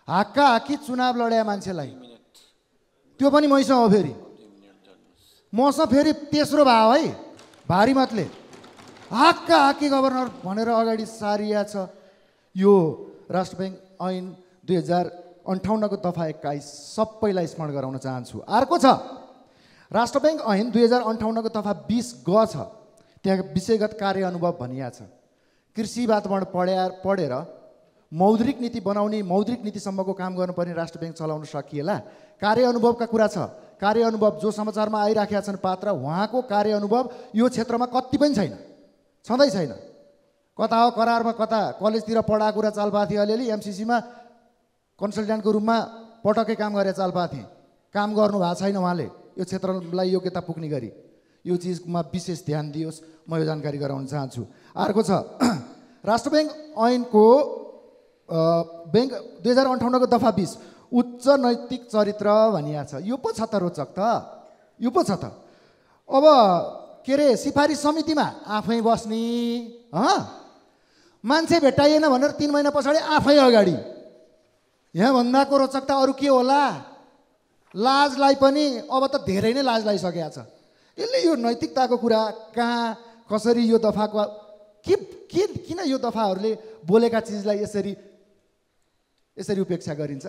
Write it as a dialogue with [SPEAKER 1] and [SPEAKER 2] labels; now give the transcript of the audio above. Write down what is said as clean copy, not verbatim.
[SPEAKER 1] हाक्का hockey चुनाव लड्या मान्छेलाई त्यो पनि मैसँग हो फेरि मसँग फेरि तेस्रो भाव है भारी मतले हाक्का हाक्की गभर्नर भनेर अगाडि सारिया छ यो राष्ट्र ब्याङ्क ऐन 2058 को दफा 21 सबैलाई स्मरण गराउन चाहन्छु। अर्को छ राष्ट्र ब्याङ्क ऐन 2058 को दफा 20 ग छ त्यहाँ विषयगत कार्य अनुभव भनिया छ। कृषि वातावरण पढेर मौद्रिक नीति बनाउने मौद्रिक नीतिसम्मको काम गर्नुपर्ने राष्ट्र ब्याङ्क चलाउन सकिएला। कार्य अनुभवका कुरा छ। कार्य अनुभव जो समाचारमा आइराखेका छन् पात्र उहाँको कार्य अनुभव यो क्षेत्रमा कति पनि छैन छँदै छैन। कता हो करारमा कता कलेजतिर पढाएको कुरा चाल पाएको थिएँ अलिअलि एमसिसीमा कन्सल्ट्यान्टको रूपमा पटक्कै काम गरेर चाल पाएको थिएँ काम गर्नु भएको छैन उहाँले यो क्षेत्रलाई योग्यता पुग्ने गरी यो चिजमा विशेष ध्यान दियोस् म यो जानकारी गराउन चाहन्छु। अर्को छ राष्ट्र ब्याङ्क ऐनको ब्याङ्क 2058 को दफा 20 उच्च नैतिक चरित्र भनिया छ। यो पो छ त रोचक त यो पो छ त अब के अरे सिफारिस समितिमा आफै बस्ने मान्छे भेटाइएन भनेर 3 महिना पछाडि आफै अगाडि यहाँ भन्दाको रोचकता अरू के होला। लाजलाई पनि अब त धेरै नै लाज लागिसकेको छ यसले यो नैतिकताको कुरा कहाँ कसरी यो दफाको किन यो दफाहरूले बोलेका चिजलाई यसरी उपेक्षा गरिन्छ।